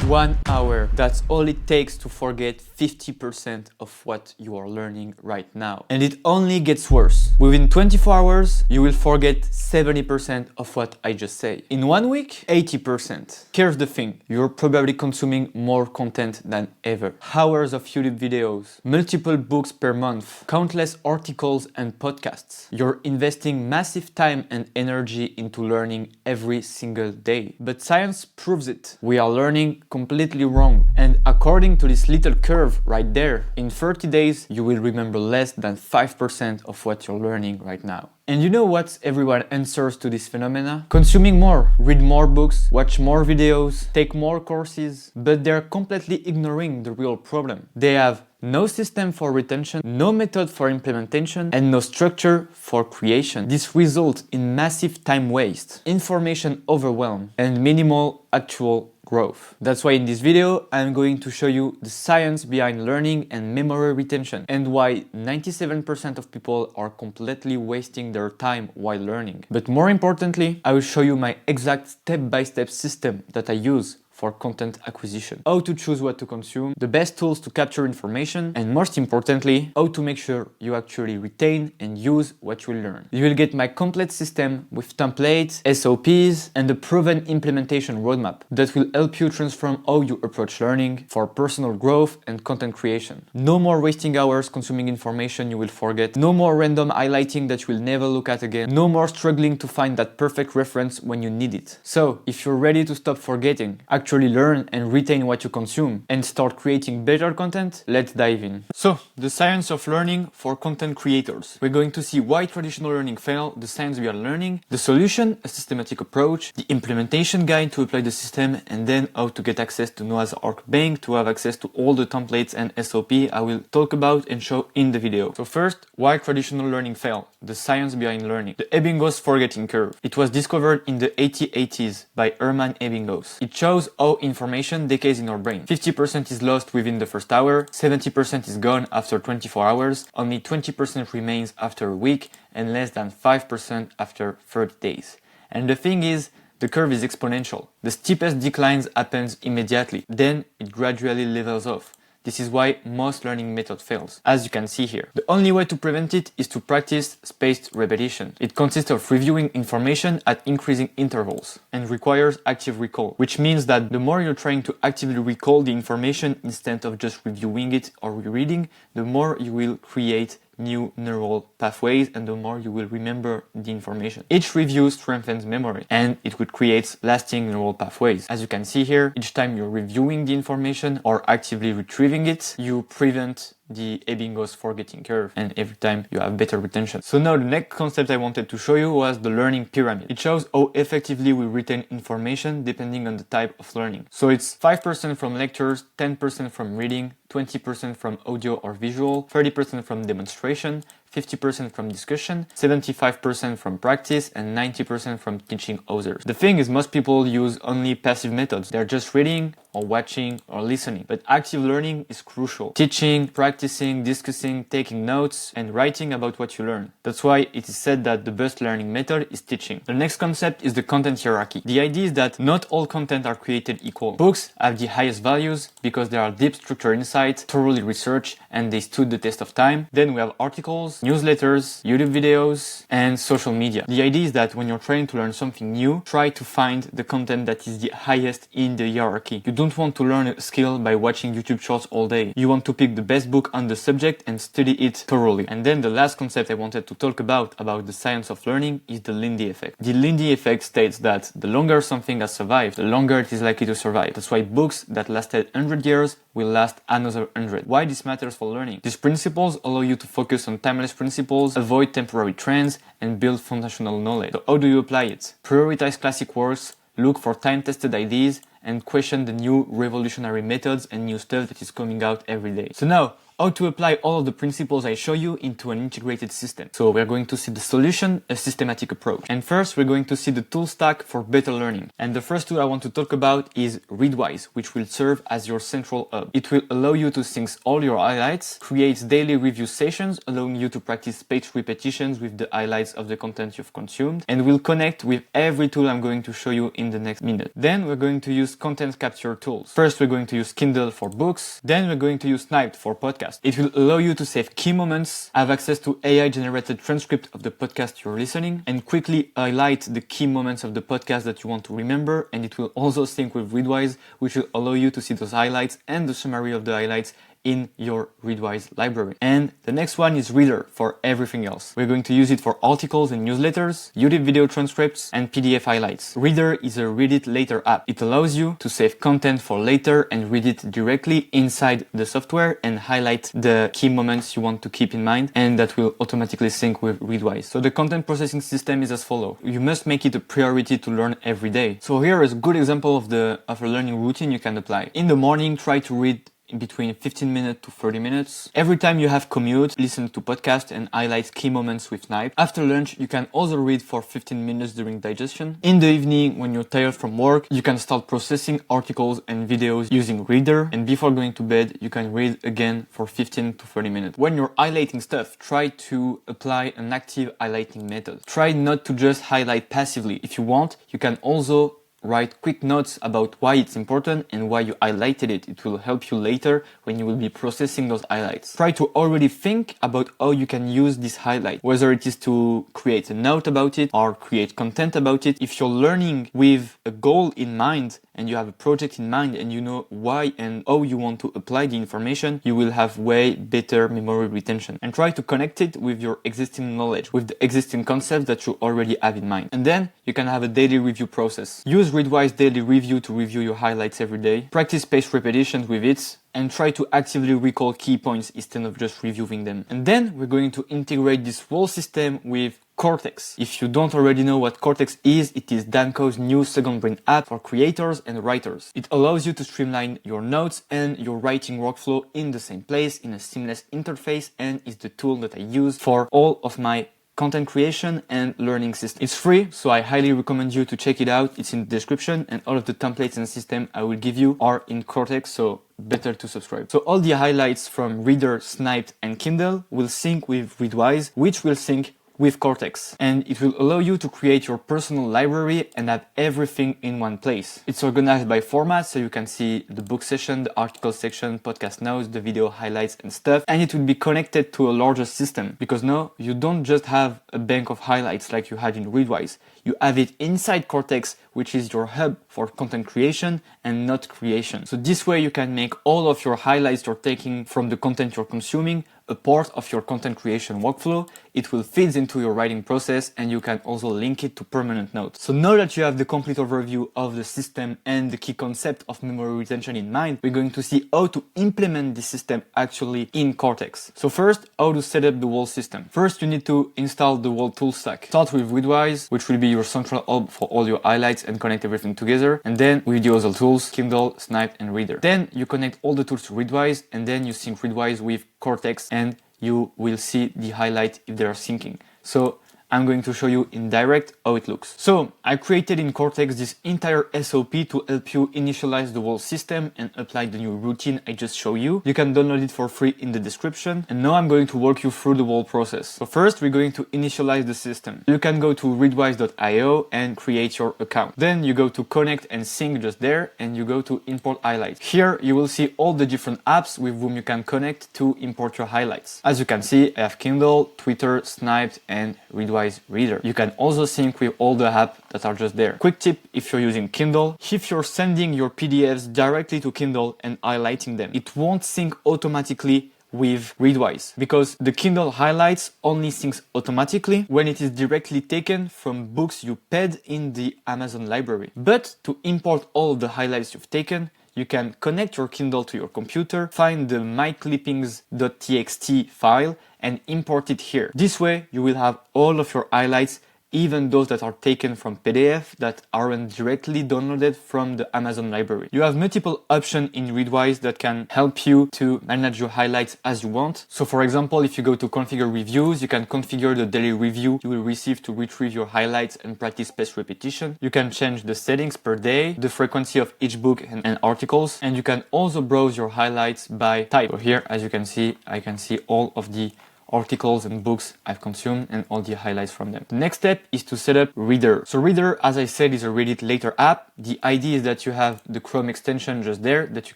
1 hour. That's all it takes to forget 50% of what you are learning right now. And it only gets worse. Within 24 hours, you will forget 70% of what I just said. In 1 week, 80%. Here's the thing, you're probably consuming more content than ever. Hours of YouTube videos, multiple books per month, countless articles and podcasts. You're investing massive time and energy into learning every single day. But science proves it. We are learning completely wrong. And according to this little curve right there, in 30 days, you will remember less than 5% of what you're learning right now. And you know what everyone answers to this phenomena? Consuming more, read more books, watch more videos, take more courses, but they're completely ignoring the real problem. They have no system for retention, no method for implementation, and no structure for creation. This results in massive time waste, information overwhelm, and minimal actual growth. That's why in this video, I'm going to show you the science behind learning and memory retention and why 97% of people are completely wasting their time while learning. But more importantly, I will show you my exact step-by-step system that I use for content acquisition, how to choose what to consume, the best tools to capture information, and most importantly, how to make sure you actually retain and use what you learn. You will get my complete system with templates, SOPs, and a proven implementation roadmap that will help you transform how you approach learning for personal growth and content creation. No more wasting hours consuming information you will forget, no more random highlighting that you will never look at again, no more struggling to find that perfect reference when you need it. So, if you're ready to stop forgetting, actually learn and retain what you consume, and start creating better content, let's dive in. So, the science of learning for content creators. We're going to see why traditional learning fail, the science behind learning, the solution, a systematic approach, the implementation guide to apply the system, and then how to get access to Noah's Ark Bank to have access to all the templates and SOP I will talk about and show in the video. So first, why traditional learning fail, the science behind learning. The Ebbinghaus forgetting curve. It was discovered in the 1880s by Hermann Ebbinghaus. It shows how information decays in our brain. 50% is lost within the first hour, 70% is gone after 24 hours, only 20% remains after a week, and less than 5% after 30 days. And the thing is, the curve is exponential. The steepest declines happens immediately, then it gradually levels off. This is why most learning method fails, as you can see here. The only way to prevent it is to practice spaced repetition. It consists of reviewing information at increasing intervals and requires active recall, which means that the more you're trying to actively recall the information instead of just reviewing it or rereading, the more you will create new neural pathways and the more you will remember the information. Each review strengthens memory and it would create lasting neural pathways. As you can see here, each time you're reviewing the information or actively retrieving it, you prevent the Ebbinghaus forgetting curve, and every time you have better retention. So now the next concept I wanted to show you was the learning pyramid. It shows how effectively we retain information depending on the type of learning. So it's 5% from lectures, 10% from reading, 20% from audio or visual, 30% from demonstration, 50% from discussion, 75% from practice, and 90% from teaching others. The thing is, most people use only passive methods. They're just reading or watching or listening. But active learning is crucial. Teaching, practicing, discussing, taking notes, and writing about what you learn. That's why it is said that the best learning method is teaching. The next concept is the content hierarchy. The idea is that not all content are created equal. Books have the highest values because they are deep structured insights, thoroughly researched, and they stood the test of time. Then we have articles, newsletters, YouTube videos, and social media. The idea is that when you're trying to learn something new, try to find the content that is the highest in the hierarchy. You don't want to learn a skill by watching YouTube shorts all day. You want to pick the best book on the subject and study it thoroughly. And then the last concept I wanted to talk about the science of learning is the Lindy effect. The Lindy effect states that the longer something has survived, the longer it is likely to survive. That's why books that lasted 100 years will last another 100. Why this matters for learning? These principles allow you to focus on timeless principles, avoid temporary trends, and build foundational knowledge. So how do you apply it? Prioritize classic works, look for time-tested ideas, and question the new revolutionary methods and new stuff that is coming out every day. So now, how to apply all of the principles I show you into an integrated system. So we're going to see the solution, a systematic approach. And first, we're going to see the tool stack for better learning. And the first tool I want to talk about is Readwise, which will serve as your central hub. It will allow you to sync all your highlights, creates daily review sessions, allowing you to practice page repetitions with the highlights of the content you've consumed, and will connect with every tool I'm going to show you in the next minute. Then we're going to use content capture tools. First, we're going to use Kindle for books. Then we're going to use Snipd for podcasts. It will allow you to save key moments, have access to AI-generated transcript of the podcast you're listening, and quickly highlight the key moments of the podcast that you want to remember. And it will also sync with Readwise, which will allow you to see those highlights and the summary of the highlights in your Readwise library. And the next one is Reader for everything else. We're going to use it for articles and newsletters, YouTube video transcripts, and PDF highlights. Reader is a read it later app. It allows you to save content for later and read it directly inside the software and highlight the key moments you want to keep in mind, and that will automatically sync with Readwise. So the content processing system is as follows. You must make it a priority to learn every day. So here is a good example of a learning routine you can apply. In the morning, try to read in between 15 minutes to 30 minutes. Every time you have commute, listen to podcasts and highlight key moments with Snipd. After lunch, you can also read for 15 minutes during digestion. In the evening, when you're tired from work, you can start processing articles and videos using Reader. And before going to bed, you can read again for 15 to 30 minutes. When you're highlighting stuff, try to apply an active highlighting method. Try not to just highlight passively. If you want, you can also write quick notes about why it's important and why you highlighted it. It will help you later when you will be processing those highlights. Try to already think about how you can use this highlight, whether it is to create a note about it or create content about it. If you're learning with a goal in mind and you have a project in mind and you know why and how you want to apply the information, you will have way better memory retention. And try to connect it with your existing knowledge, with the existing concepts that you already have in mind. And then you can have a daily review process. Use Readwise Daily Review to review your highlights every day. Practice page repetitions with it and try to actively recall key points instead of just reviewing them. And then we're going to integrate this whole system with Kortex. If you don't already know what Kortex is, it is Danco's new second brain app for creators and writers. It allows you to streamline your notes and your writing workflow in the same place in a seamless interface, and is the tool that I use for all of my content creation and learning system. It's free, so I highly recommend you to check it out. It's in the description, and all of the templates and system I will give you are in Kortex, so better to subscribe. So all the highlights from Reader, Snipd, and Kindle will sync with Readwise, which will sync with Kortex, and it will allow you to create your personal library and have everything in one place. It's organized by format, so you can see the book section, the article section, podcast notes, the video highlights and stuff, and it will be connected to a larger system, because now you don't just have a bank of highlights like you had in Readwise. You have it inside Kortex, which is your hub for content creation and not creation. So this way you can make all of your highlights you're taking from the content you're consuming a part of your content creation workflow. It will feed into your writing process, and you can also link it to permanent notes. So now that you have the complete overview of the system and the key concept of memory retention in mind, we're going to see how to implement this system actually in Kortex. So first, how to set up the whole system. First, you need to install the whole tool stack. Start with Readwise, which will be your central hub for all your highlights and connect everything together. And then with the other tools, Kindle, Snipd, and Reader. Then you connect all the tools to Readwise, and then you sync Readwise with Kortex, and you will see the highlight if they are syncing. So I'm going to show you in direct how it looks. So I created in Kortex this entire SOP to help you initialize the whole system and apply the new routine I just showed you. You can download it for free in the description. And now I'm going to walk you through the whole process. So first, we're going to initialize the system. You can go to readwise.io and create your account. Then you go to connect and sync just there, and you go to import highlights. Here you will see all the different apps with whom you can connect to import your highlights. As you can see, I have Kindle, Twitter, Snipd, and Readwise Reader. You can also sync with all the apps that are just there. Quick tip if you're using Kindle: if you're sending your PDFs directly to Kindle and highlighting them, it won't sync automatically with Readwise, because the Kindle highlights only syncs automatically when it is directly taken from books you paid in the Amazon library. But to import all of the highlights you've taken, you can connect your Kindle to your computer, find the myclippings.txt file, and import it here. This way, you will have all of your highlights even those that are taken from PDF that aren't directly downloaded from the Amazon library. You have multiple options in Readwise that can help you to manage your highlights as you want. So for example, if you go to configure reviews, you can configure the daily review you will receive to retrieve your highlights and practice spaced repetition. You can change the settings per day, the frequency of each book and articles, and you can also browse your highlights by type. So here, as you can see, I can see all of the articles and books I've consumed and all the highlights from them. The next step is to set up Reader. So Reader, as I said, is a Read It Later app. The idea is that you have the Chrome extension just there that you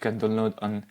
can download on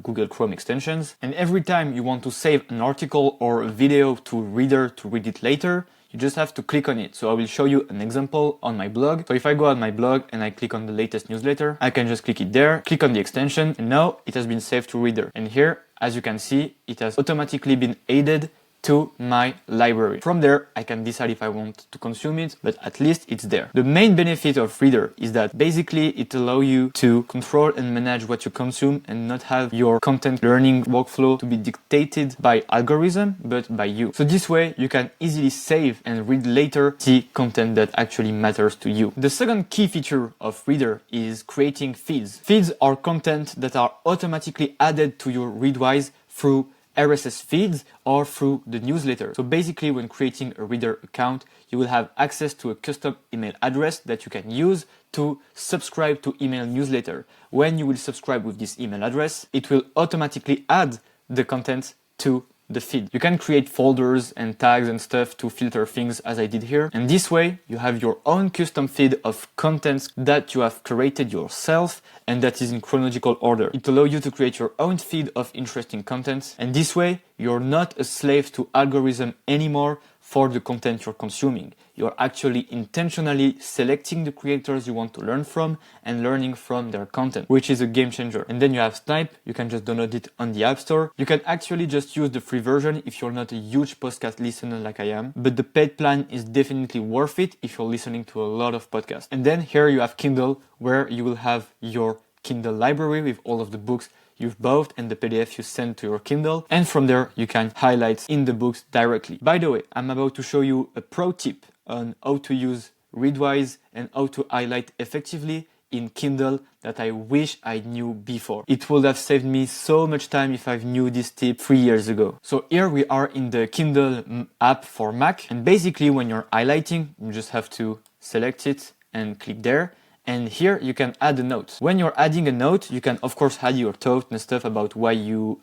Google Chrome extensions. And every time you want to save an article or a video to Reader to read it later, you just have to click on it. So I will show you an example on my blog. So if I go on my blog and I click on the latest newsletter, I can just click it there, click on the extension, and now it has been saved to Reader. And here, as you can see, it has automatically been added to my library. From there, I can decide if I want to consume it, but at least it's there. The main benefit of Reader is that basically it allows you to control and manage what you consume and not have your content learning workflow to be dictated by algorithm, but by you. So this way, you can easily save and read later the content that actually matters to you. The second key feature of Reader is creating feeds. Feeds are content that are automatically added to your Readwise through RSS feeds or through the newsletter. So basically, when creating a Reader account, you will have access to a custom email address that you can use to subscribe to email newsletter. When you will subscribe with this email address, it will automatically add the content to the feed. You can create folders and tags and stuff to filter things as I did here. And this way, you have your own custom feed of contents that you have created yourself and that is in chronological order. It allows you to create your own feed of interesting content. And this way, you're not a slave to algorithm anymore for the content you're consuming. You're actually intentionally selecting the creators you want to learn from and learning from their content, which is a game changer. And then you have Snipd. You can just download it on the App Store. You can actually just use the free version if you're not a huge podcast listener like I am, but the paid plan is definitely worth it if you're listening to a lot of podcasts. And then here you have Kindle, where you will have your Kindle library with all of the books you've bought and the PDF you send to your Kindle. And from there, you can highlight in the books directly. By the way, I'm about to show you a pro tip on how to use Readwise and how to highlight effectively in Kindle that I wish I knew before. It would have saved me so much time if I knew this tip 3 years ago. So here we are in the Kindle app for Mac. And basically when you're highlighting, you just have to select it and click there. And here you can add a note. When you're adding a note, you can of course add your thought and stuff about why you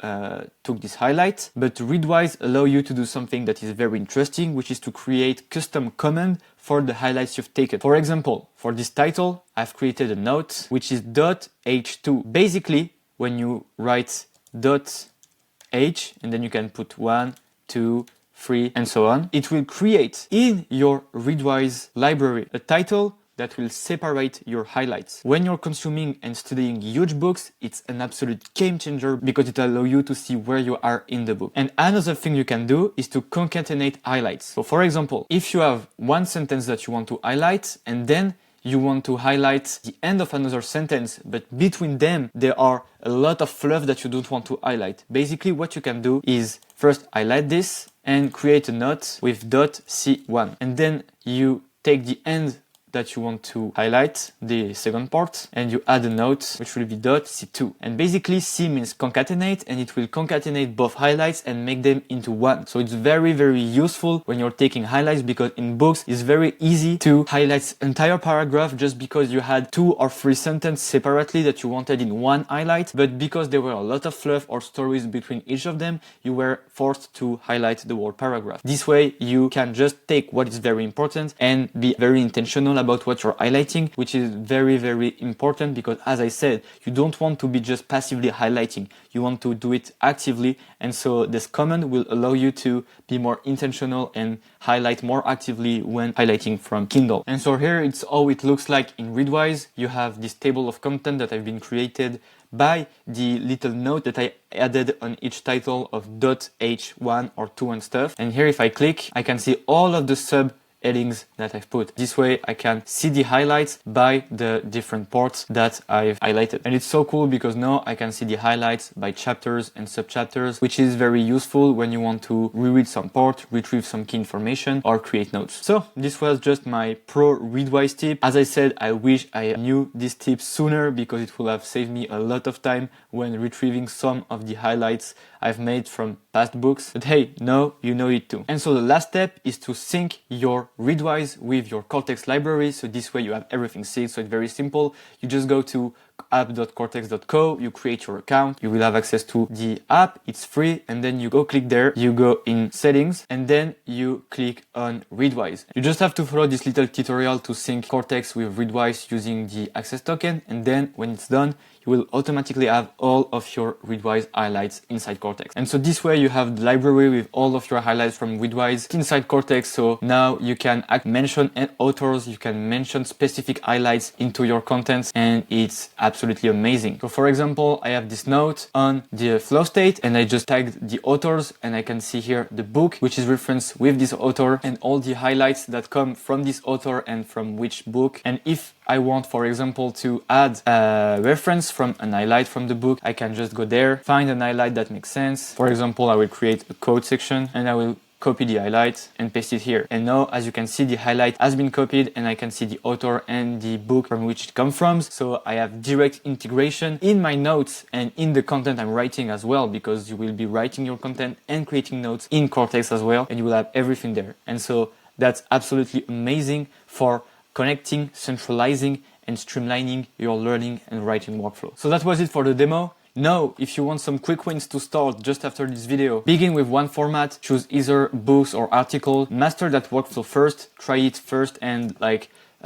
took this highlight. But Readwise allow you to do something that is very interesting, which is to create custom command for the highlights you've taken. For example, for this title, I've created a note which is .h2. Basically, when you write .h and then you can put 1, 2, 3 and so on, it will create in your Readwise library a title that will separate your highlights. When you're consuming and studying huge books, it's an absolute game changer because it allows you to see where you are in the book. And another thing you can do is to concatenate highlights. So for example, if you have one sentence that you want to highlight and then you want to highlight the end of another sentence, but between them, there are a lot of fluff that you don't want to highlight. Basically, what you can do is first highlight this and create a note with .c1. And then you take the end that you want to highlight, the second part, and you add a note which will be .c2. And basically C means concatenate, and it will concatenate both highlights and make them into one. So it's very, very useful when you're taking highlights because in books it's very easy to highlight entire paragraph just because you had 2 or 3 sentences separately that you wanted in one highlight, but because there were a lot of fluff or stories between each of them, you were forced to highlight the whole paragraph. This way you can just take what is very important and be very intentional about what you're highlighting, which is very, very important because as I said, you don't want to be just passively highlighting. You want to do it actively. And so this command will allow you to be more intentional and highlight more actively when highlighting from Kindle. And so here it's how it looks like in Readwise. You have this table of content that have been created by the little note that I added on each title of .h1 or 2 and stuff. And here if I click, I can see all of the sub headings that I've put. This way I can see the highlights by the different parts that I've highlighted. And it's so cool because now I can see the highlights by chapters and subchapters, which is very useful when you want to reread some part, retrieve some key information, or create notes. So this was just my pro Readwise tip. As I said, I wish I knew this tip sooner because it would have saved me a lot of time when retrieving some of the highlights I've made from past books. But hey, now you know it too. And so the last step is to sync your Readwise with your Kortex library. So this way you have everything synced. So it's very simple. You just go to app.kortex.co, you create your account, you will have access to the app, it's free, and then you go click there, you go in settings, and then you click on Readwise. You just have to follow this little tutorial to sync Kortex with Readwise using the access token, and then when it's done, you will automatically have all of your Readwise highlights inside Kortex. And so this way you have the library with all of your highlights from Readwise inside Kortex. So now you can mention authors, you can mention specific highlights into your contents, and it's absolutely amazing. So for example, I have this note on the flow state and I just tagged the authors, and I can see here the book which is referenced with this author and all the highlights that come from this author and from which book. And if I want, for example, to add a reference from an highlight from the book, I can just go there, find an highlight that makes sense. For example, I will create a code section and I will copy the highlight and paste it here. And now, as you can see, the highlight has been copied and I can see the author and the book from which it comes from. So I have direct integration in my notes and in the content I'm writing as well, because you will be writing your content and creating notes in Kortex as well, and you will have everything there. And so that's absolutely amazing for connecting, centralizing, and streamlining your learning and writing workflow. So that was it for the demo. Now, if you want some quick wins to start just after this video, begin with one format, choose either books or article, master that workflow first, try it first and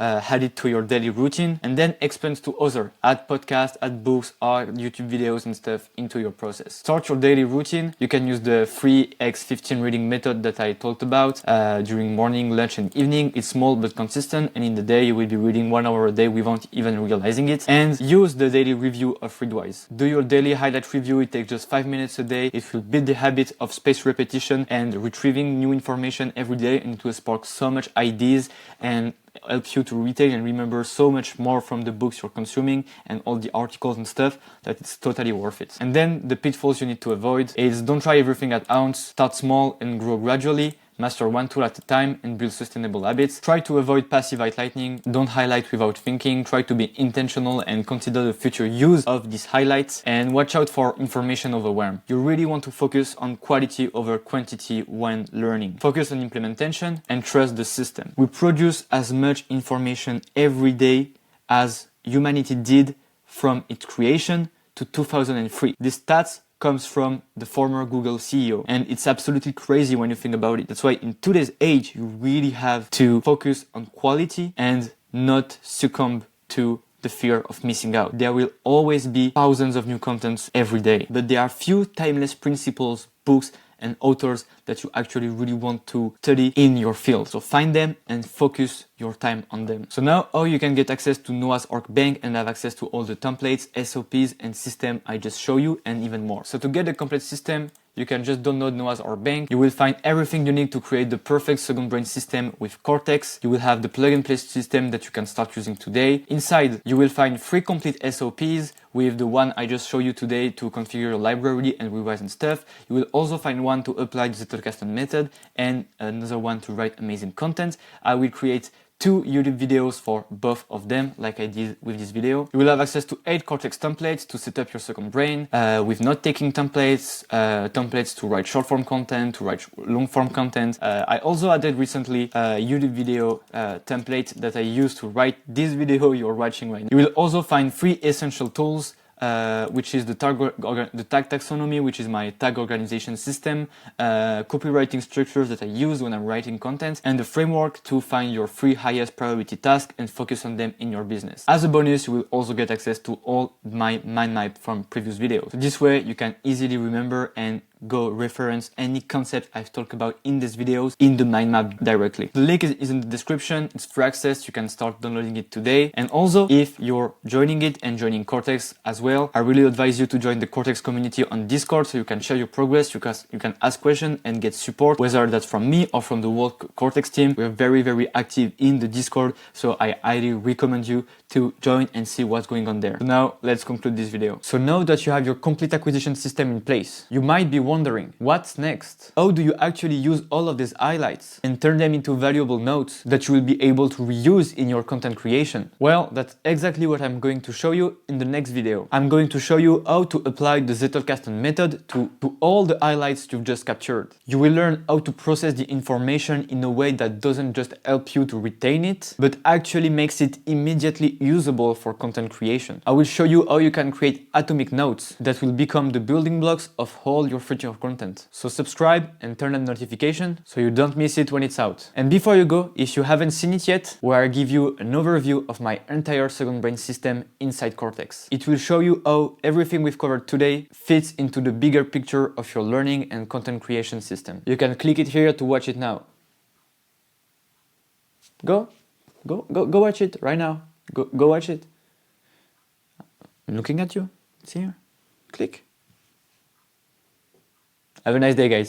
add it to your daily routine, and then expand to other. Add podcasts, add books, or YouTube videos and stuff into your process. Start your daily routine. You can use the 3x15 reading method that I talked about during morning, lunch, and evening. It's small but consistent, and in the day you will be reading 1 hour a day without even realizing it. And use the daily review of Readwise. Do your daily highlight review. It takes just 5 minutes a day. It will build the habit of spaced repetition and retrieving new information every day, and it will spark so much ideas and help you to retain and remember so much more from the books you're consuming and all the articles and stuff that it's totally worth it. And then the pitfalls you need to avoid is don't try everything at once. Start small and grow gradually. Master one tool at a time and build sustainable habits. Try to avoid passive highlighting. Don't highlight without thinking. Try to be intentional and consider the future use of these highlights, and watch out for information overwhelm. You really want to focus on quality over quantity when learning. Focus on implementation and trust the system. We produce as much information every day as humanity did from its creation to 2003. These stats comes from the former Google CEO. And it's absolutely crazy when you think about it. That's why in today's age, you really have to focus on quality and not succumb to the fear of missing out. There will always be thousands of new contents every day, but there are few timeless principles, books, and authors that you actually really want to study in your field. So find them and focus your time on them. So now how you can get access to Noah's Ark Bank and have access to all the templates, SOPs, and system I just show you, and even more. So to get the complete system, you can just download Noah's Ark Bank. You will find everything you need to create the perfect second brain system with Kortex. You will have the plug and play system that you can start using today. Inside, you will find 3 complete SOPs with the one I just showed you today to configure your library and revise and stuff. You will also find one to apply the Zettelkasten method and another one to write amazing content. I will create 2 YouTube videos for both of them, like I did with this video. You will have access to 8 Kortex templates to set up your second brain, with note-taking templates, templates to write short-form content, to write long-form content. I also added recently a YouTube video template that I use to write this video you're watching right now. You will also find 3 essential tools, which is the tag taxonomy, which is my tag organization system, copywriting structures that I use when I'm writing content, and the framework to find your 3 highest priority tasks and focus on them in your business. As a bonus, you will also get access to all my mind map from previous videos. So this way you can easily remember and go reference any concept I've talked about in these videos in the mind map directly. The link is in the description. It's free access. You can start downloading it today. And also, if you're joining it and joining Kortex as well, I really advise you to join the Kortex community on Discord so you can share your progress, you can ask questions and get support, whether that's from me or from the whole Kortex team. We're very, very active in the Discord, so I highly recommend you to join and see what's going on there. So now let's conclude this video. So now that you have your complete acquisition system in place, you might be wondering, what's next? How do you actually use all of these highlights and turn them into valuable notes that you will be able to reuse in your content creation? Well, that's exactly what I'm going to show you in the next video. I'm going to show you how to apply the Zettelkasten method to all the highlights you've just captured. You will learn how to process the information in a way that doesn't just help you to retain it, but actually makes it immediately usable for content creation. I will show you how you can create atomic notes that will become the building blocks of all your future content. So subscribe and turn on notification so you don't miss it when it's out. And before you go, if you haven't seen it yet, where I give you an overview of my entire second brain system inside Kortex. It will show you how everything we've covered today fits into the bigger picture of your learning and content creation system. You can click it here to watch it now. Go watch it right now. Go watch it. I'm looking at you. It's here. Click. Have a nice day, guys.